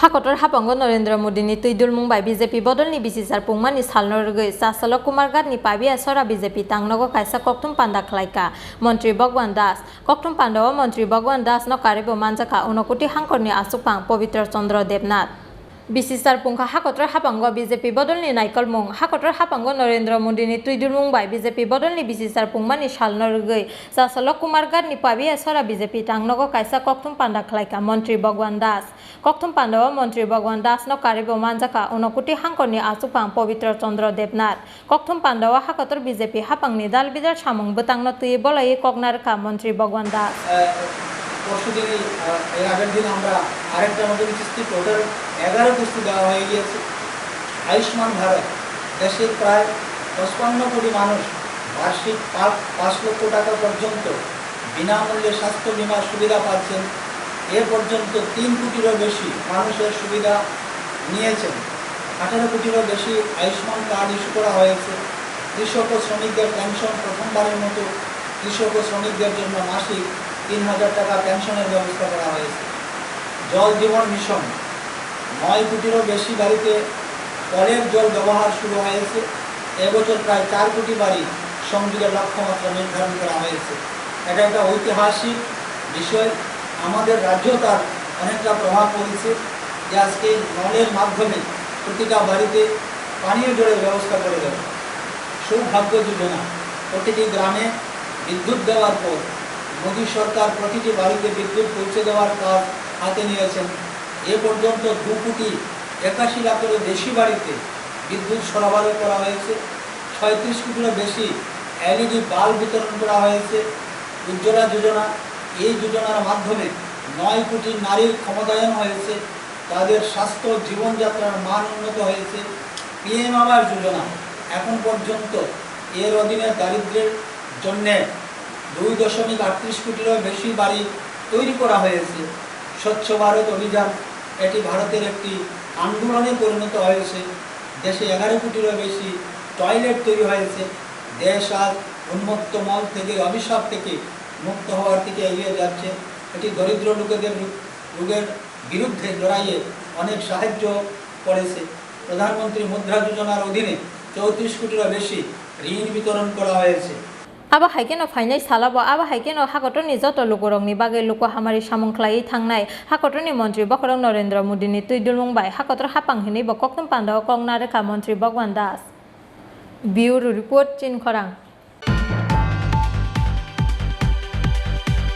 Hakotor hapango Narendra Modi ni tuidul Mumbai BJP bodol ni bisisar pungman ni salnor gei sasalo Kumar Gad ni pabi asora BJP tangnogo kaisa koktum panda khlaika Montri Bhagwan Das koktum pandawa Montri Bhagwan Das no karibo manjaka unokuti hangkor ni asupang Pavitra Chandra Devnath Bisisar pungka hakotor hapango BJP bodol ni naikol mung hakotor hapango Narendra Modi ni tuidul Mumbai BJP bodol ni bisisar pungman ni salnor gei sasalo Kumar Gad ni pabi asora BJP tangnogo kaisa koktum panda khlaika Montri Bhagwan Das koktum pandawa Montri Bhagwan Das no karibo manjaka unokuti hangkorni asupang Pavitra Chandra Devnath koktum pandawa hakotor BJP hapangni dal bidal samung betangno tui bolai koknar ka Montri Bhagwan Das পরশুদিন এর আগের দিন আমরা আরেকটা নতুন কিস্তি total 11 কিস্তি দেওয়া হয়ে গিয়েছে আয়ুষ্মান ভারত দেশের প্রায় 55 কোটি মানুষ বার্ষিক 5 লক্ষ টাকা পর্যন্ত বিনামূল্যে স্বাস্থ্য বীমার সুবিধা পাচ্ছেন এ পর্যন্ত 3 কোটিরও বেশি মানুষের সুবিধা নিয়েছেন 18 কোটিরও বেশি আয়ুষ্মান কার্ড ইস্যু করা হয়েছে কৃষক ও শ্রমিকদের পেনশন প্রথমবারের মতো কৃষক ও শ্রমিকদের জন্য মাসিক 3000 টাকা পেনশনের ব্যবস্থা করা হয়েছে জল জীবন মিশন 9 কোটিরও বেশি বাড়িতে কলের জল ব্যবহার শুরু হয়েছে এবছর প্রায় 4 কোটি বাড়ি সংযোগের লক্ষ্যমাত্রা নির্ধারণ করা হয়েছে এটা একটা ঐতিহাসিক বিষয় আমাদের রাজ্য তার অনেকটা প্রভাব পড়েছে যে আজকে নলের মাধ্যমে প্রতিটা বাড়িতে পানীয় জলের ব্যবস্থা করে দেবে সৌভাগ্য যোজনা প্রতিটি গ্রামে বিদ্যুৎ দেওয়ার পর মোদী সরকার প্রতিটি বাড়িতে বিদ্যুৎ পৌঁছে দেওয়ার কাজ হাতে নিয়েছেন এ পর্যন্ত 2 কোটি 81 লাখেরও বেশি বাড়িতে বিদ্যুৎ সরবরাহ করা হয়েছে 36 কোটিরও বেশি এলইডি বাল্ব বিতরণ করা হয়েছে উজ্জ্বলা যোজনা এই যোজনার মাধ্যমে 9 কোটি নারীর ক্ষমতায়ন হয়েছে তাদের স্বাস্থ্য জীবনযাত্রার মান উন্নত হয়েছে পিএম আবাস যোজনা এখন পর্যন্ত এর অধীনে দারিদ্র্যের জন্য 2.38 কোটিরও বেশি বাড়ি তৈরি করা হয়েছে স্বচ্ছ ভারত অভিযান এটি ভারতের একটি আন্দোলনে পরিণত হয়েছে দেশে 11 কোটিরও বেশি টয়লেট তৈরি হয়েছে দেশ আজ উন্মুক্ত মল থেকে অভিশাপ থেকে মুক্ত হওয়ার দিকে এগিয়ে যাচ্ছে এটি দরিদ্র লোকেদের রোগের বিরুদ্ধে লড়াইয়ে অনেক সাহায্য করেছে প্রধানমন্ত্রী মুদ্রা যোজনার অধীনে 34 কোটিরও বেশি ঋণ বিতরণ করা হয়েছে aba haikeno phainai salabo aba haikeno hakotorni joto lukorokni bagai luko hamari samung khlai thangnai hakotorni Montri Bhagwan Narendra Modi ni tuidul Mumbai hakotor hapang hinai bo koktum pandawa kokna rekha Montri Bhagwan Das Bureau Report Chin Khorang